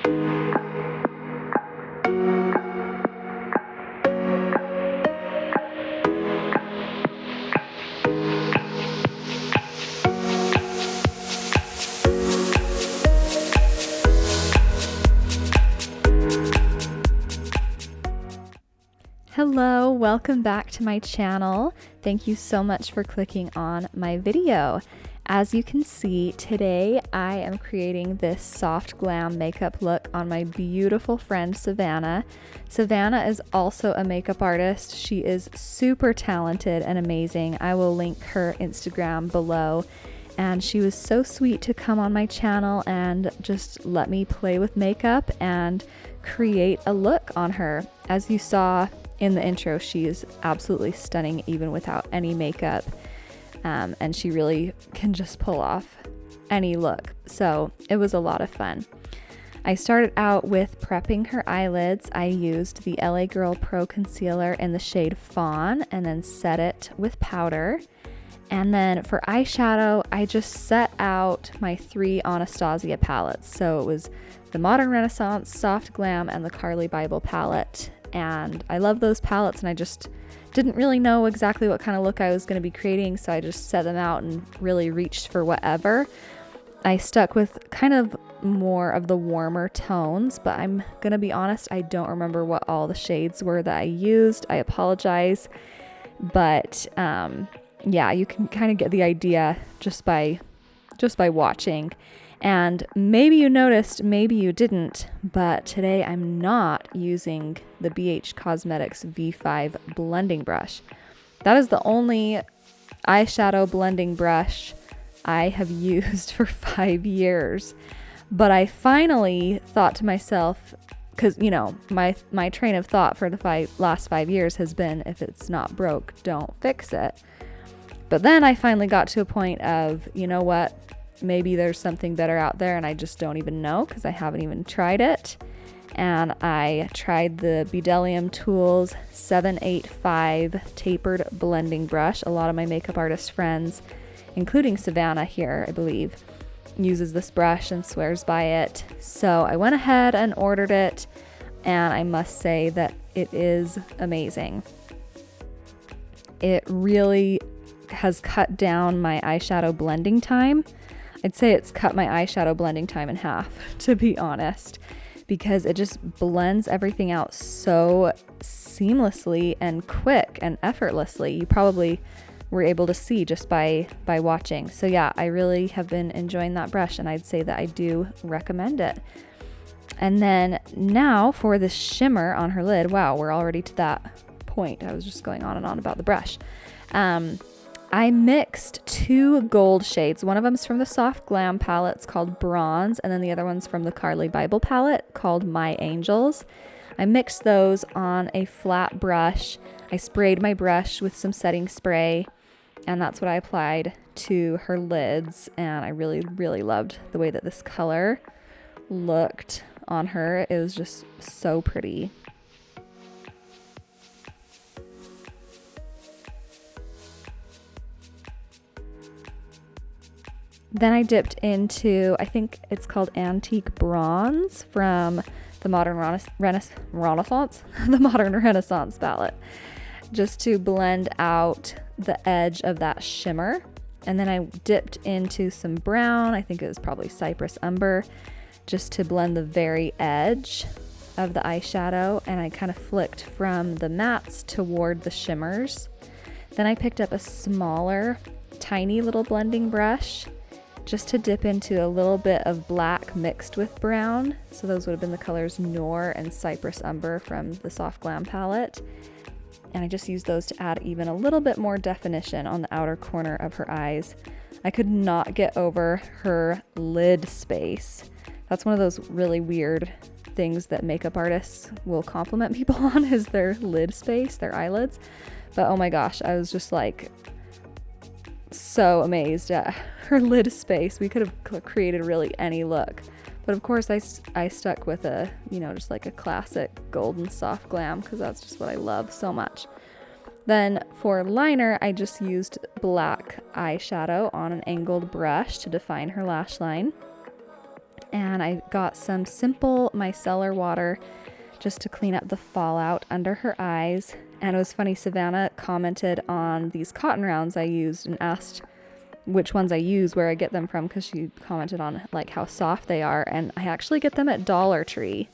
Hello, welcome back to my channel. Thank you so much for clicking on my video. As you can see, today I am creating this soft glam makeup look on my beautiful friend Savanah. Savanah is also a makeup artist. She is super talented and amazing. I will link her Instagram below. And she was so sweet to come on my channel and just let me play with makeup and create a look on her. As you saw in the intro, she is absolutely stunning even without any makeup, and she really can just pull off any look. So it was a lot of fun. I started out with prepping her eyelids. I used the LA Girl Pro Concealer in the shade Fawn and then set it with powder. And then for eyeshadow, I just set out my 3 Anastasia palettes. So it was the Modern Renaissance, Soft Glam, and the Carly Bible palette. And I love those palettes, and I just didn't really know exactly what kind of look I was going to be creating, so I just set them out and really reached for whatever. I stuck with kind of more of the warmer tones, but I'm going to be honest, I don't remember what all the shades were that I used. I apologize, but yeah, you can kind of get the idea just by watching. And maybe you noticed, maybe you didn't, but today I'm not using the BH Cosmetics V5 blending brush. That is the only eyeshadow blending brush I have used for 5 years. But I finally thought to myself, because, you know, my train of thought for the last 5 years has been, if it's not broke, don't fix it. But then I finally got to a point of, you know what? Maybe there's something better out there and I just don't even know because I haven't even tried it. And I tried the Bdellium Tools 785 tapered blending brush. A lot of my makeup artist friends, including Savanah here, I believe, uses this brush and swears by it. So I went ahead and ordered it, and I must say that it is amazing. It really has cut down my eyeshadow blending time. I'd say it's cut my eyeshadow blending time in half, to be honest, because it just blends everything out so seamlessly and quick and effortlessly. You probably were able to see just by watching. So yeah, I really have been enjoying that brush, and I'd say that I do recommend it. And then now for the shimmer on her lid. Wow, we're already to that point. I was just going on and on about the brush. I mixed 2 gold shades. One of them's from the Soft Glam palette, it's called Bronze, and then the other one's from the Carly Bible palette called My Angels. I mixed those on a flat brush. I sprayed my brush with some setting spray, and that's what I applied to her lids, and I really, really loved the way that this color looked on her. It was just so pretty. Then I dipped into, I think it's called Antique Bronze from the Modern Renaissance, the Modern Renaissance palette, just to blend out the edge of that shimmer. And then I dipped into some brown, I think it was probably Cypress Umber, just to blend the very edge of the eyeshadow. And I kind of flicked from the mattes toward the shimmers. Then I picked up a smaller, tiny little blending brush just to dip into a little bit of black mixed with brown. So those would have been the colors Noir and Cypress Umber from the Soft Glam palette. And I just used those to add even a little bit more definition on the outer corner of her eyes. I could not get over her lid space. That's one of those really weird things that makeup artists will compliment people on, is their lid space, their eyelids. But oh my gosh, I was just like so amazed at her lid space. We could have created really any look, but of course I stuck with a, you know, just like a classic golden soft glam, because that's just what I love so much. Then for liner, I just used black eyeshadow on an angled brush to define her lash line. And I got some simple micellar water just to clean up the fallout under her eyes. And it was funny, Savanah commented on these cotton rounds I used and asked which ones I use, where I get them from, because she commented on like how soft they are. And I actually get them at Dollar Tree.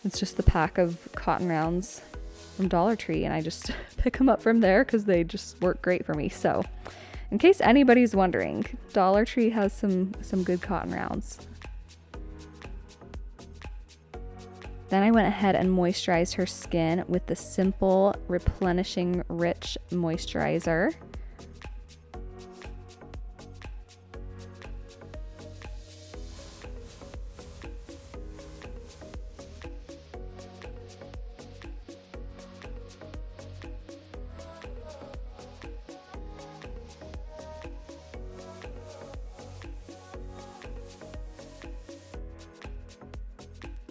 It's just the pack of cotton rounds from Dollar Tree, and I just pick them up from there because they just work great for me. So in case anybody's wondering, Dollar Tree has some good cotton rounds. Then I went ahead and moisturized her skin with the Simple Replenishing Rich Moisturizer.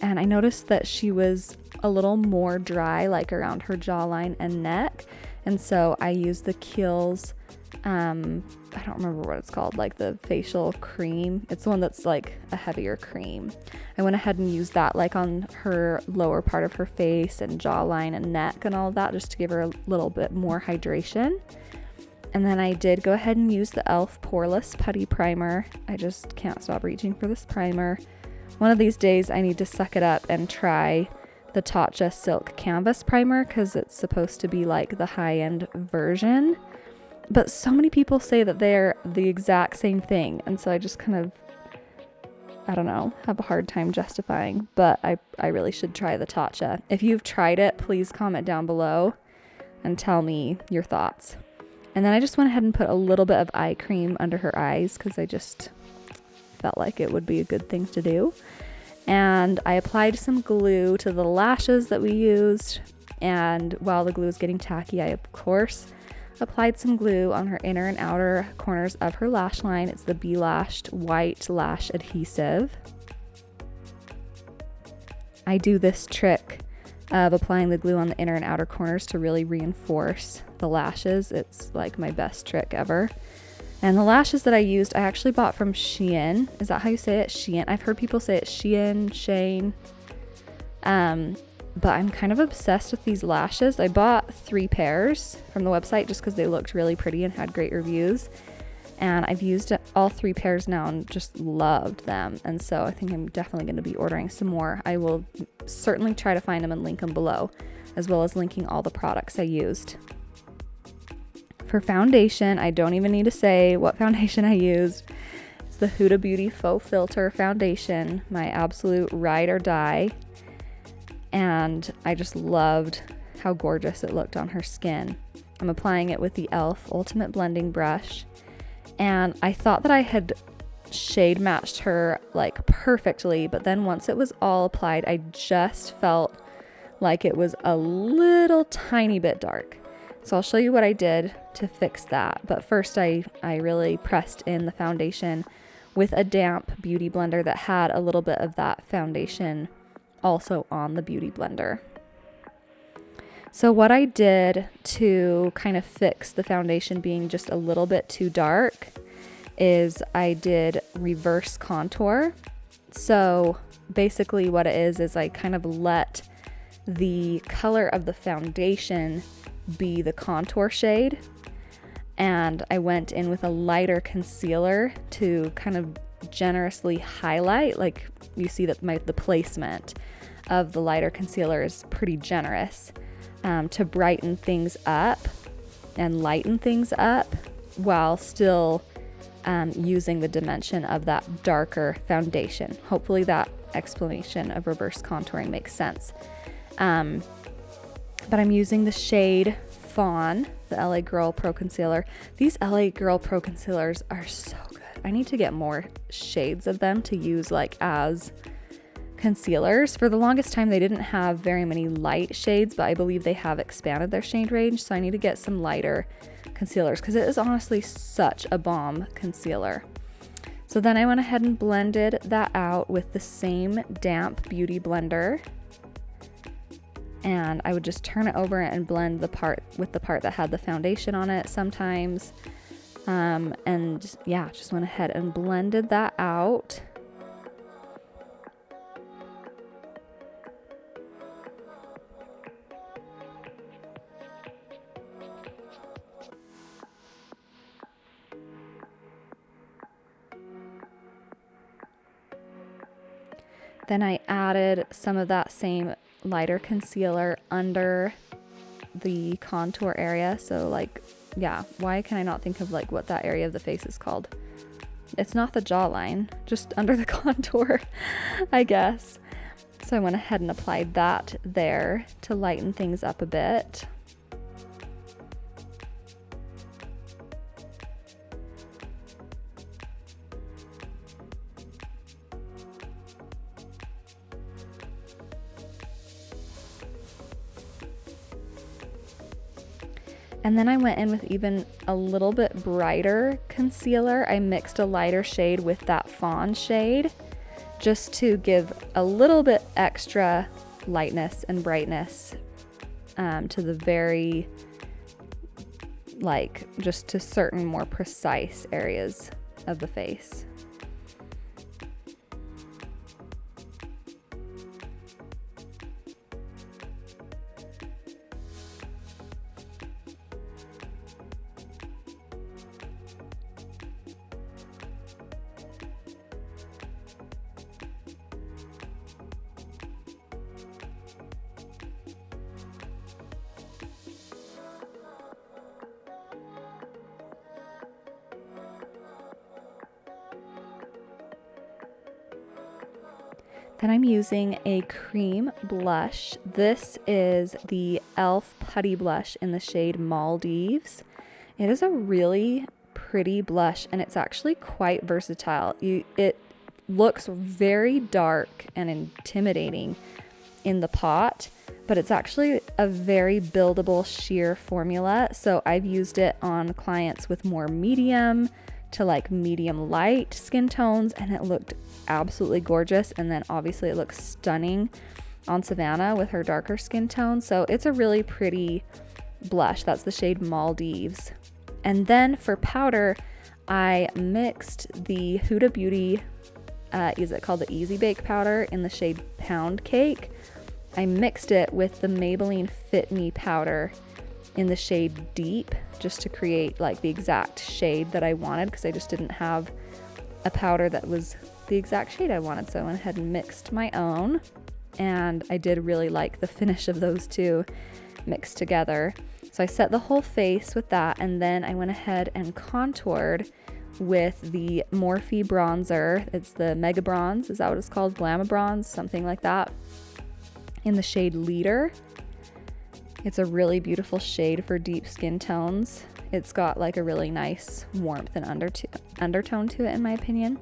And I noticed that she was a little more dry, like around her jawline and neck. And so I used the Kiehl's, I don't remember what it's called, like the facial cream. It's the one that's like a heavier cream. I went ahead and used that like on her lower part of her face and jawline and neck and all of that, just to give her a little bit more hydration. And then I did go ahead and use the e.l.f. Poreless Putty Primer. I just can't stop reaching for this primer. One of these days I need to suck it up and try the Tatcha Silk Canvas Primer, because it's supposed to be like the high-end version. But so many people say that they're the exact same thing, and so I just kind of, I don't know, have a hard time justifying, but I really should try the Tatcha. If you've tried it, please comment down below and tell me your thoughts. And then I just went ahead and put a little bit of eye cream under her eyes, because I just felt like it would be a good thing to do. And I applied some glue to the lashes that we used, and while the glue was getting tacky, I of course applied some glue on her inner and outer corners of her lash line. It's the Belashed White Lash Adhesive. I do this trick of applying the glue on the inner and outer corners to really reinforce the lashes. It's like my best trick ever. And the lashes that I used, I actually bought from Shein. Is that how you say it? Shein. I've heard people say it Shein, Shane. But I'm kind of obsessed with these lashes. I bought 3 pairs from the website just because they looked really pretty and had great reviews. And I've used all 3 pairs now and just loved them. And so I think I'm definitely going to be ordering some more. I will certainly try to find them and link them below, as well as linking all the products I used. For foundation, I don't even need to say what foundation I used. It's the Huda Beauty Faux Filter Foundation, my absolute ride or die. And I just loved how gorgeous it looked on her skin. I'm applying it with the e.l.f. Ultimate Blending Brush. And I thought that I had shade matched her like perfectly, but then once it was all applied, I just felt like it was a little tiny bit dark. So I'll show you what I did to fix that. But first I really pressed in the foundation with a damp beauty blender that had a little bit of that foundation also on the beauty blender. So what I did to kind of fix the foundation being just a little bit too dark is I did reverse contour. So basically what it is I kind of let the color of the foundation be the contour shade, and I went in with a lighter concealer to kind of generously highlight. Like you see that the placement of the lighter concealer is pretty generous, to brighten things up and lighten things up while still using the dimension of that darker foundation. Hopefully that explanation of reverse contouring makes sense. But I'm using the shade Fawn, the LA Girl Pro Concealer. These LA Girl Pro Concealers are so good. I need to get more shades of them to use like as concealers. For the longest time, they didn't have very many light shades, but I believe they have expanded their shade range. So I need to get some lighter concealers because it is honestly such a bomb concealer. So then I went ahead and blended that out with the same damp beauty blender. And I would just turn it over and blend the part with the part that had the foundation on it sometimes. And yeah, just went ahead and blended that out. Then I added some of that same lighter concealer under the contour area. So like, yeah, why can I not think of like what that area of the face is called? It's not the jawline, just under the contour, I guess. So I went ahead and applied that there to lighten things up a bit. And then I went in with even a little bit brighter concealer. I mixed a lighter shade with that fawn shade just to give a little bit extra lightness and brightness to the very, like, just to certain more precise areas of the face. Then I'm using a cream blush. This is the e.l.f. Putty Blush in the shade Maldives. It is a really pretty blush and it's actually quite versatile. It looks very dark and intimidating in the pot, but it's actually a very buildable sheer formula. So I've used it on clients with more medium to like medium light skin tones, and it looked absolutely gorgeous. And then obviously it looks stunning on Savanah with her darker skin tone. So it's a really pretty blush. That's the shade Maldives. And then for powder, I mixed the Huda Beauty, is it called the Easy Bake powder in the shade Pound Cake. I mixed it with the Maybelline Fit Me powder in the shade Deep, just to create like the exact shade that I wanted, because I just didn't have a powder that was the exact shade I wanted. So I went ahead and mixed my own, and I did really like the finish of those two mixed together. So I set the whole face with that, and then I went ahead and contoured with the Morphe bronzer. It's the Mega Bronze, is that what it's called? Glamour Bronze, something like that, in the shade Leader. It's a really beautiful shade for deep skin tones. It's got like a really nice warmth and undertone to it, in my opinion.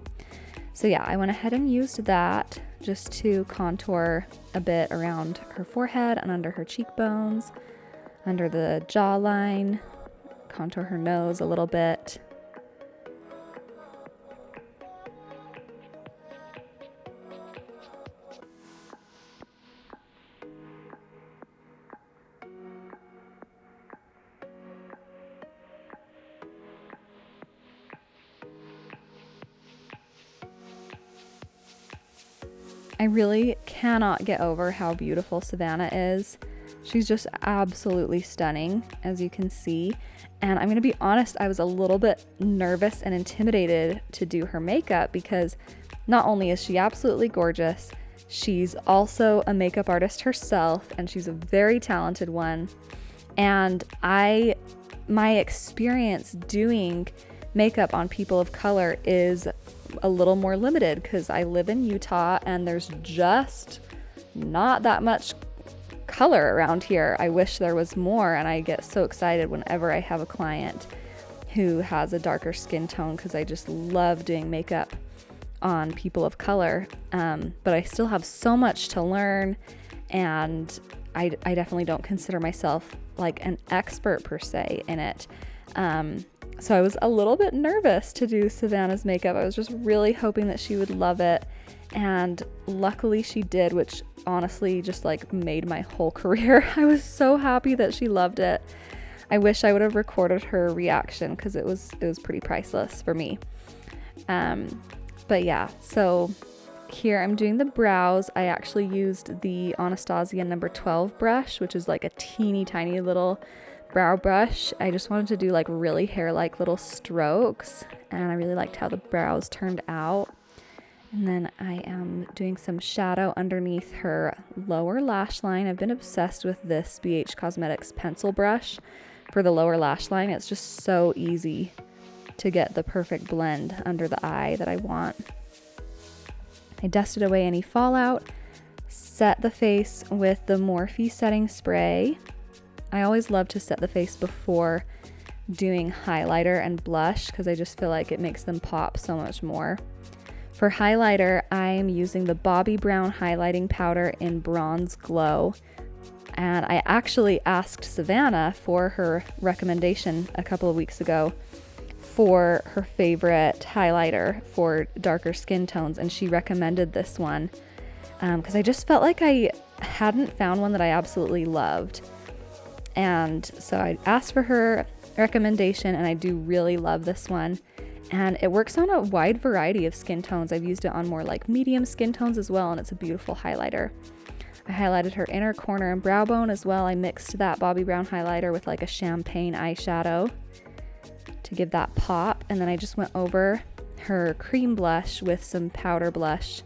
So yeah, I went ahead and used that just to contour a bit around her forehead and under her cheekbones, under the jawline, contour her nose a little bit. I really cannot get over how beautiful Savanah is. She's just absolutely stunning, as you can see. And I'm gonna be honest, I was a little bit nervous and intimidated to do her makeup, because not only is she absolutely gorgeous, she's also a makeup artist herself, and she's a very talented one. And my experience doing makeup on people of color is a little more limited, because I live in Utah and there's just not that much color around here. I wish there was more, and I get so excited whenever I have a client who has a darker skin tone, because I just love doing makeup on people of color. But I still have so much to learn, and I definitely don't consider myself like an expert per se in it. So I was a little bit nervous to do Savanah's makeup. I was just really hoping that she would love it, and luckily she did, which honestly just like made my whole career. I was so happy that she loved it. I wish I would have recorded her reaction, because it was pretty priceless for me. But yeah, so here I'm doing the brows. I actually used the Anastasia number 12 brush, which is like a teeny tiny little brow brush. I just wanted to do like really hair-like little strokes, and I really liked how the brows turned out. And then I am doing some shadow underneath her lower lash line. I've been obsessed with this BH Cosmetics pencil brush for the lower lash line. It's just so easy to get the perfect blend under the eye that I want. I dusted away any fallout, set the face with the Morphe setting spray. I always love to set the face before doing highlighter and blush because I just feel like it makes them pop so much more. For highlighter, I am using the Bobbi Brown highlighting powder in Bronze Glow. And I actually asked Savanah for her recommendation a couple of weeks ago for her favorite highlighter for darker skin tones, and she recommended this one because I just felt like I hadn't found one that I absolutely loved. And so I asked for her recommendation, and I do really love this one. And it works on a wide variety of skin tones. I've used it on more like medium skin tones as well, and it's a beautiful highlighter. I highlighted her inner corner and brow bone as well. I mixed that Bobbi Brown highlighter with like a champagne eyeshadow to give that pop. And then I just went over her cream blush with some powder blush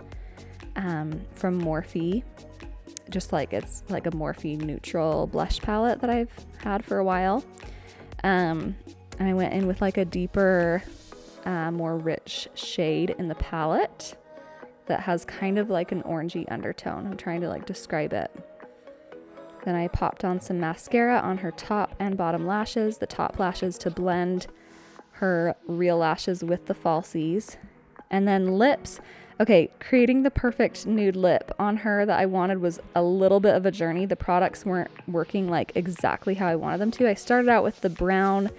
from Morphe. Just like it's like a Morphe neutral blush palette that I've had for a while. And I went in with like a deeper, more rich shade in the palette that has kind of like an orangey undertone. I'm trying to like describe it. Then I popped on some mascara on her top and bottom lashes, the top lashes to blend her real lashes with the falsies. And then lips. Okay, creating the perfect nude lip on her that I wanted was a little bit of a journey. The products weren't working like exactly how I wanted them to. I started out with the brown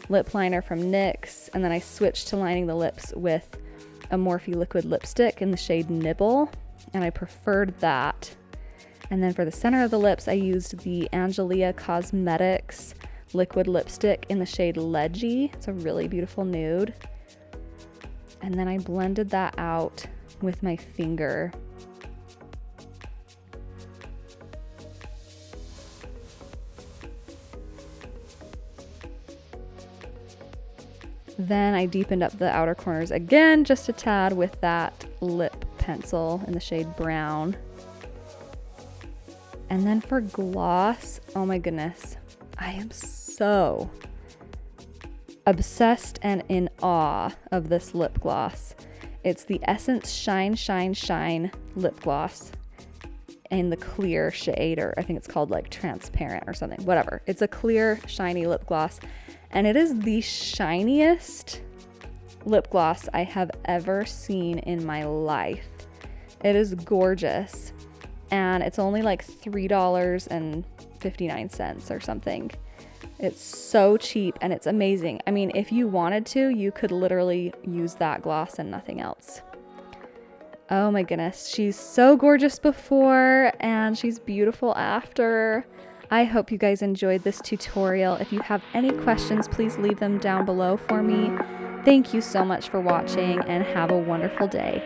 lip liner from NYX, and then I switched to lining the lips with a Morphe liquid lipstick in the shade Nibble, and I preferred that. And then for the center of the lips, I used the Angelia Cosmetics liquid lipstick in the shade Ledgy. It's a really beautiful nude. And then I blended that out with my finger. Then I deepened up the outer corners again, just a tad, with that lip pencil in the shade Brown. And then for gloss, oh my goodness, I am so obsessed and in awe of this lip gloss. It's the Essence Shine Shine Shine lip gloss in the clear shade, or I think it's called like transparent or something, whatever. It's a clear, shiny lip gloss, and it is the shiniest lip gloss I have ever seen in my life. It is gorgeous, and it's only like $3.59 or something. It's so cheap and it's amazing. I mean, if you wanted to, you could literally use that gloss and nothing else. Oh my goodness, she's so gorgeous before and she's beautiful after. I hope you guys enjoyed this tutorial. If you have any questions, please leave them down below for me. Thank you so much for watching and have a wonderful day.